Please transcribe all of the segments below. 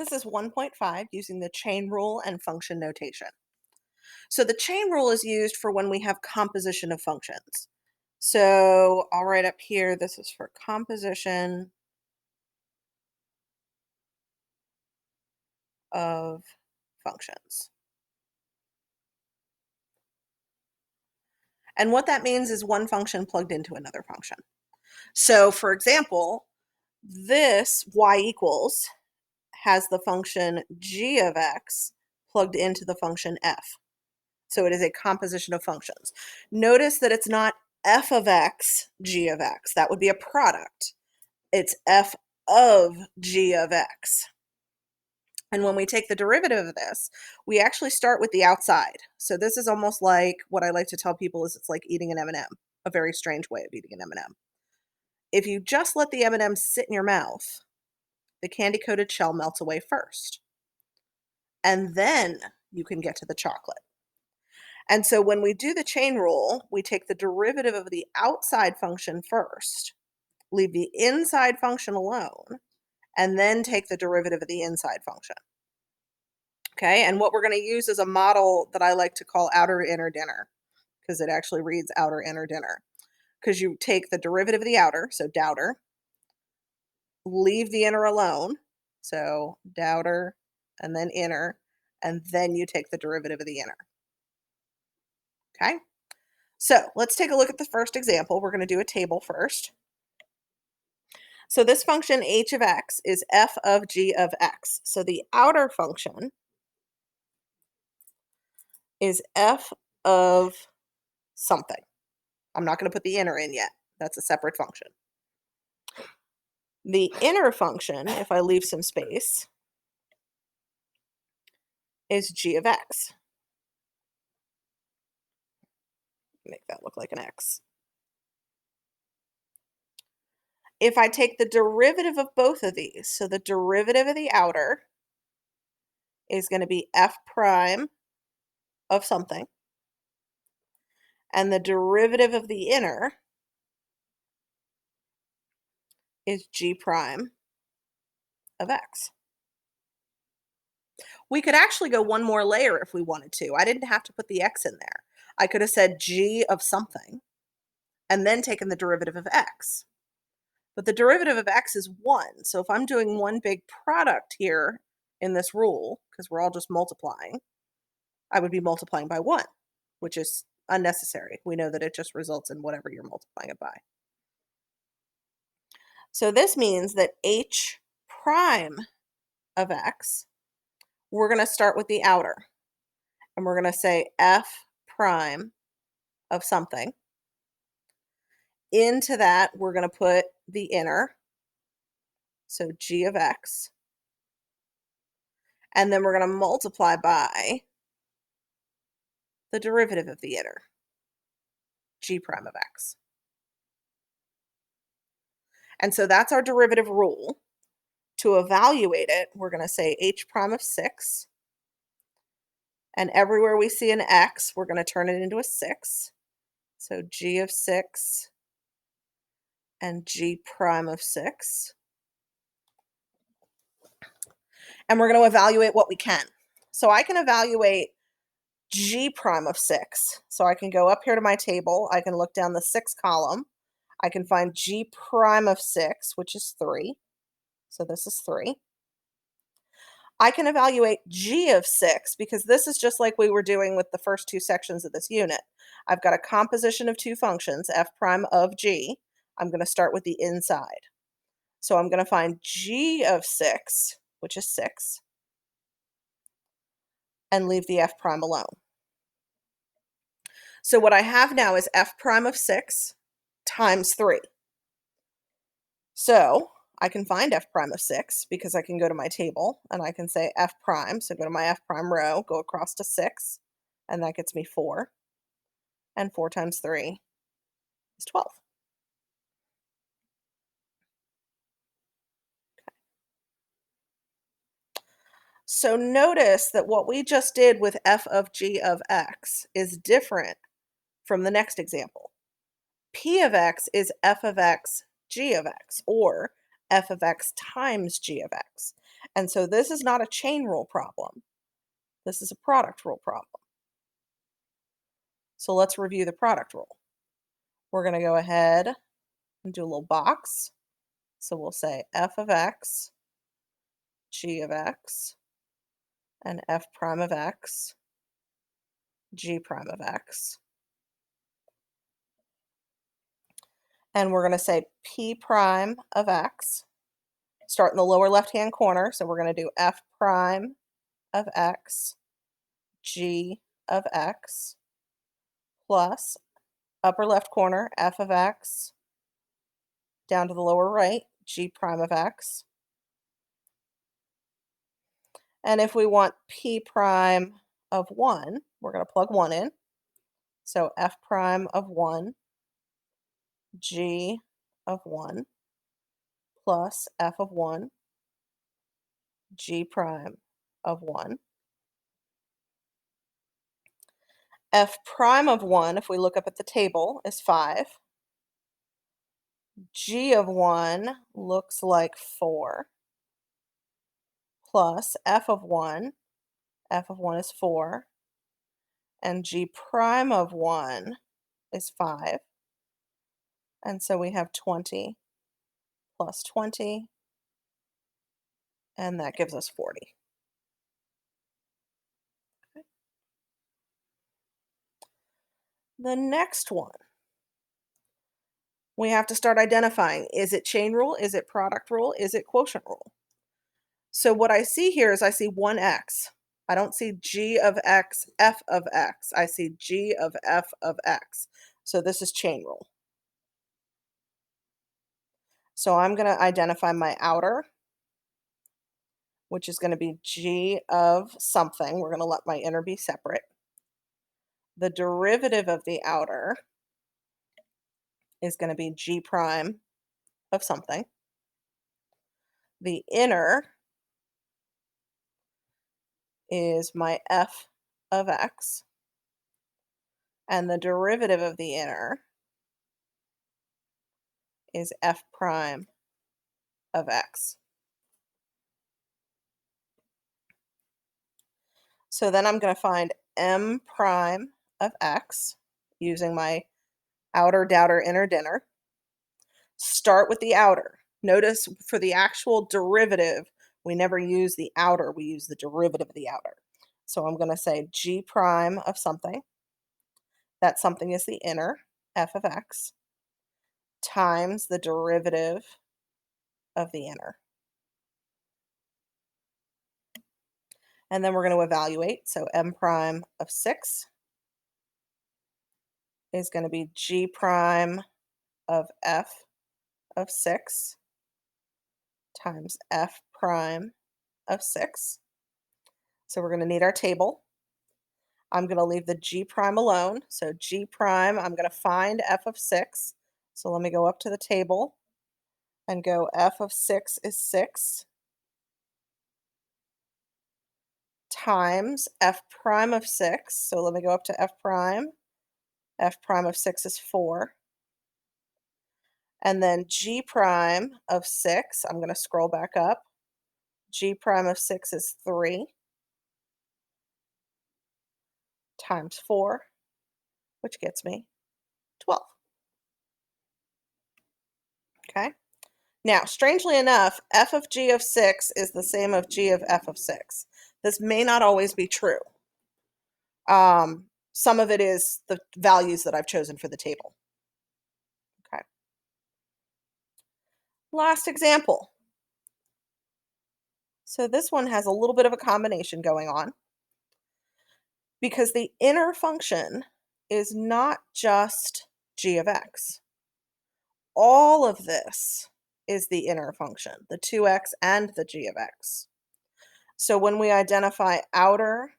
This is 1.5 using the chain rule and function notation. So the chain rule is used for when we have composition of functions. So I'll write up here, this is for composition of functions. And what that means is one function plugged into another function. So for example, this y equals has the function g of x plugged into the function f. So it is a composition of functions. Notice that it's not f of x, g of x. That would be a product. It's f of g of x. And when we take the derivative of this, we actually start with the outside. So this is almost like what I like to tell people is it's like eating an M&M, a very strange way of eating an M&M. If you just let the M&M sit in your mouth, the candy-coated shell melts away first. And then you can get to the chocolate. And so when we do the chain rule, we take the derivative of the outside function first, leave the inside function alone, and then take the derivative of the inside function. Okay, and what we're going to use is a model that I like to call outer inner dinner, because it actually reads outer inner dinner. Because you take the derivative of the outer, so doubter, leave the inner alone, so doubter, and then inner, and then you take the derivative of the inner. Okay, so let's take a look at the first example. We're going to do a table first. So this function h of x is f of g of x. So the outer function is f of something. I'm not going to put the inner in yet. That's a separate function. The inner function, if I leave some space, is g of x. Make that look like an x. If I take the derivative of both of these, so the derivative of the outer is going to be f prime of something, and the derivative of the inner is g prime of x. We could actually go one more layer if we wanted to. I didn't have to put the x in there. I could have said g of something and then taken the derivative of x. But the derivative of x is 1. So if I'm doing one big product here in this rule, because we're all just multiplying, I would be multiplying by 1, which is unnecessary. We know that it just results in whatever you're multiplying it by. So this means that h prime of x, we're going to start with the outer. And we're going to say f prime of something. Into that, we're going to put the inner, so g of x. And then we're going to multiply by the derivative of the inner, g prime of x. And so that's our derivative rule. To evaluate it, we're going to say h prime of 6. And everywhere we see an x, we're going to turn it into a 6. So g of 6 and g prime of 6. And we're going to evaluate what we can. So I can evaluate g prime of 6. So I can go up here to my table. I can look down the 6 column. I can find g prime of 6, which is 3. So this is 3. I can evaluate g of 6 because this is just like we were doing with the first two sections of this unit. I've got a composition of two functions, f prime of g. I'm going to start with the inside. So I'm going to find g of 6, which is 6, and leave the f prime alone. So what I have now is f prime of 6 times 3. So I can find f prime of 6 because I can go to my table and I can say f prime. So go to my f prime row, go across to 6, and that gets me 4. And 4 times 3 is 12. So notice that what we just did with f of g of x is different from the next example. P of x is f of x g of x, or f of x times g of x. And so this is not a chain rule problem. This is a product rule problem. So let's review the product rule. We're going to go ahead and do a little box. So we'll say f of x, g of x, and f prime of x, g prime of x. And we're going to say p prime of x. Start in the lower left-hand corner. So we're going to do f prime of x, g of x, plus upper left corner, f of x, down to the lower right, g prime of x. And if we want p prime of 1, we're going to plug 1 in. So f prime of 1, g of 1, plus f of 1, g prime of 1. F prime of 1, if we look up at the table, is 5. G of 1 looks like 4, plus f of 1 is 4, and g prime of 1 is 5. And so we have 20 plus 20, and that gives us 40. Okay. The next one, we have to start identifying, is it chain rule? Is it product rule? Is it quotient rule? So what I see here is I see 1x. I don't see g of x, f of x. I see g of f of x. So this is chain rule. So I'm going to identify my outer, which is going to be g of something. We're going to let my inner be separate. The derivative of the outer is going to be g prime of something. The inner is my f of x. And the derivative of the inner is f prime of x. So then I'm going to find m prime of x using my outer, doubter, inner, dinner. Start with the outer. Notice for the actual derivative, we never use the outer, we use the derivative of the outer. So I'm going to say g prime of something. That something is the inner, f of x, times the derivative of the inner. And then we're going to evaluate. So m prime of 6 is going to be g prime of f of 6 times f prime of 6. So we're going to need our table. I'm going to leave the g prime alone. So g prime, I'm going to find f of 6. So let me go up to the table and go f of 6 is 6 times f prime of 6. So let me go up to f prime. F prime of 6 is 4. And then g prime of 6, I'm going to scroll back up. G prime of 6 is 3 times 4, which gets me 12. Okay. Now, strangely enough, f of g of 6 is the same of g of f of 6. This may not always be true. Some of it is the values that I've chosen for the table. Okay. Last example. So this one has a little bit of a combination going on because the inner function is not just g of x. All of this is the inner function, the 2x and the g of x. So when we identify outer,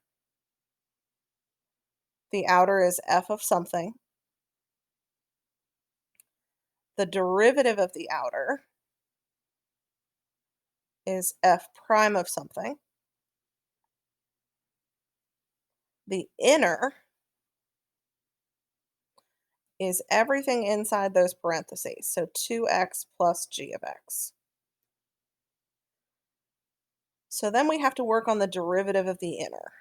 the outer is f of something. The derivative of the outer is f prime of something. The inner is everything inside those parentheses, so 2x plus g of x. So then we have to work on the derivative of the inner.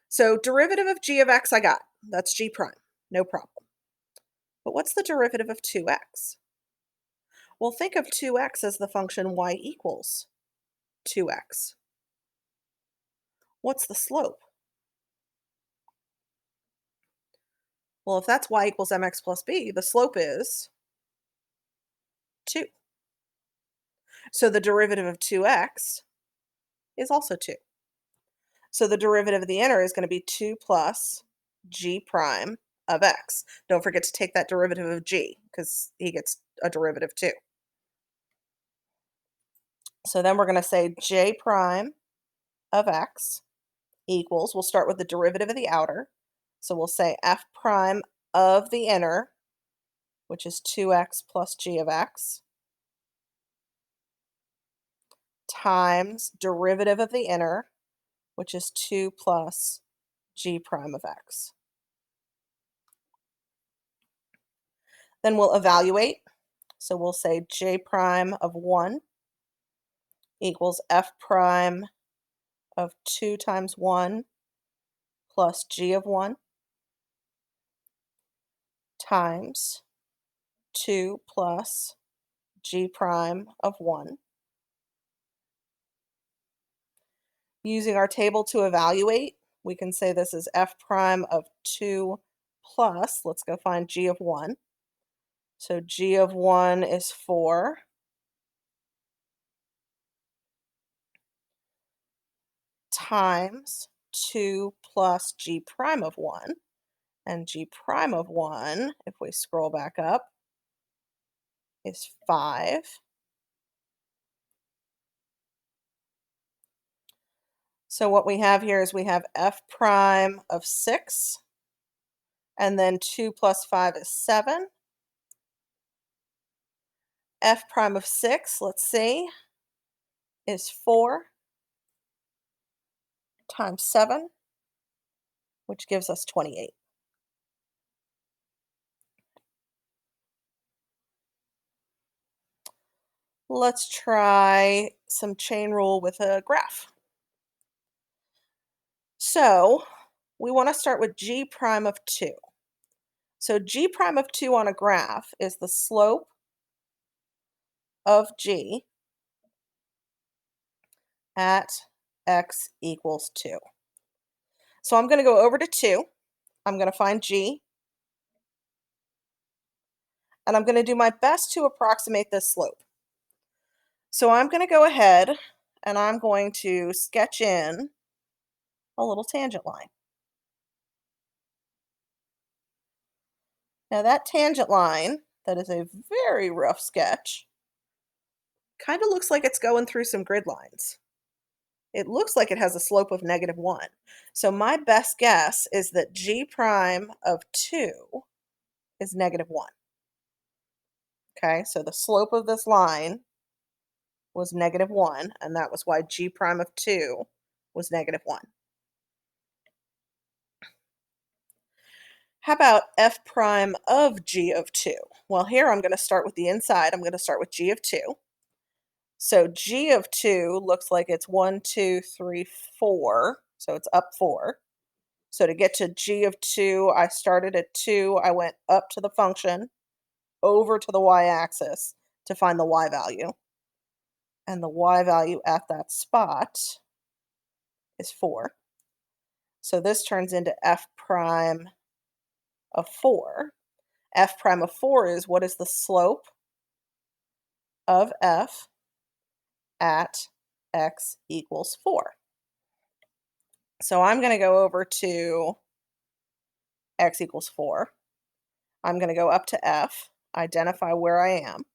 So derivative of g of x I got. That's g prime, no problem. But what's the derivative of 2x? Well, think of 2x as the function y equals 2x. What's the slope? Well, if that's y equals mx plus b, the slope is 2. So the derivative of 2x is also 2. So the derivative of the inner is going to be 2 plus g prime of x. Don't forget to take that derivative of g because he gets a derivative too. So then we're going to say j prime of x equals, we'll start with the derivative of the outer. So we'll say f prime of the inner, which is 2x plus g of x, times derivative of the inner, which is 2 plus g prime of x. Then we'll evaluate. So we'll say j prime of 1 equals f prime of 2 times 1 plus g of 1 times 2 plus g prime of 1. Using our table to evaluate, we can say this is f prime of 2 plus, let's go find g of 1. So g of 1 is 4 times 2 plus g prime of 1. And g prime of 1, if we scroll back up, is 5. So what we have here is we have f prime of 6, and then 2 plus 5 is 7. F prime of 6, let's see, is 4 times 7, which gives us 28. Let's try some chain rule with a graph. So we want to start with g prime of 2. So g prime of 2 on a graph is the slope of g at x equals 2. So I'm going to go over to 2. I'm going to find g, and I'm going to do my best to approximate this slope. So I'm going to go ahead and I'm going to sketch in a little tangent line. Now that tangent line, that is a very rough sketch, kind of looks like it's going through some grid lines. It looks like it has a slope of -1. So my best guess is that g prime of 2 is -1. Okay, so the slope of this line was -1, and that was why g prime of 2 was -1. How about f prime of g of 2? Well, here I'm going to start with the inside. I'm going to start with g of 2. So g of 2 looks like it's 1, 2, 3, 4. So it's up 4. So to get to g of 2, I started at 2. I went up to the function, over to the y-axis to find the y value. And the y value at that spot is 4. So this turns into f prime of 4. F prime of 4 is, what is the slope of f at x equals 4? So I'm going to go over to x equals 4. I'm going to go up to f, identify where I am.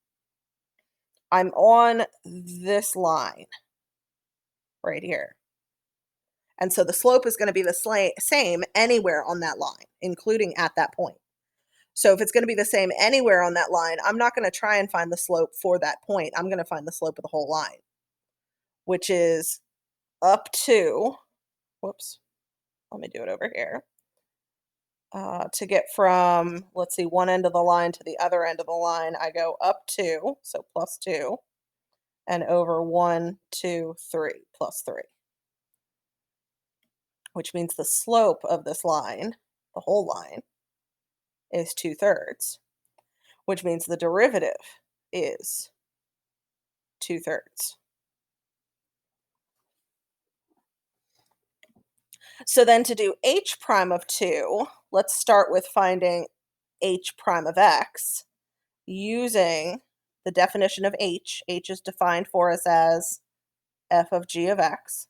I'm on this line right here. And so the slope is going to be the same anywhere on that line, including at that point. So if it's going to be the same anywhere on that line, I'm not going to try and find the slope for that point. I'm going to find the slope of the whole line, which is up to, whoops, let me do it over here. To get from, let's see, one end of the line to the other end of the line, I go up 2, so plus 2, and over 1, 2, 3, plus 3. Which means the slope of this line, the whole line, is 2/3, which means the derivative is 2/3. So then to do h prime of 2, let's start with finding h prime of x using the definition of h. H is defined for us as f of g of x.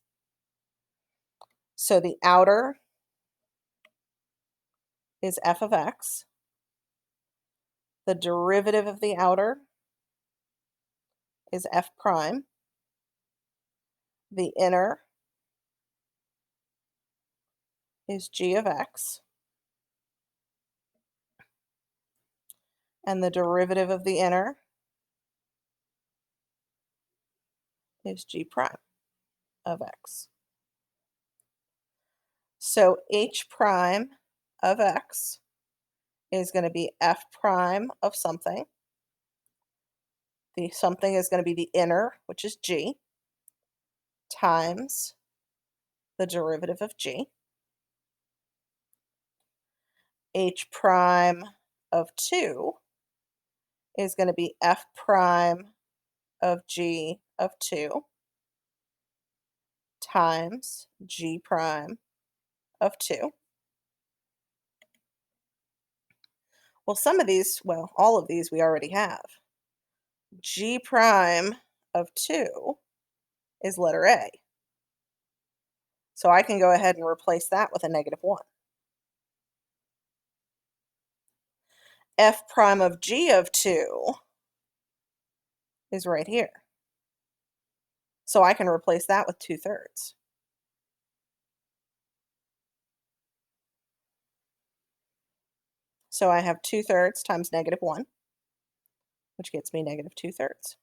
So the outer is f of x. The derivative of the outer is f prime. The inner is g of x. And the derivative of the inner is g prime of x. So h prime of x is going to be f prime of something. The something is going to be the inner, which is g, times the derivative of g. H prime of 2 is going to be f prime of g of 2 times g prime of 2. Well, some of these, well, all of these we already have. G prime of 2 is letter A. So I can go ahead and replace that with a -1. F prime of G of 2 is right here. So I can replace that with 2/3. So I have 2/3 times -1, which gets me -2/3.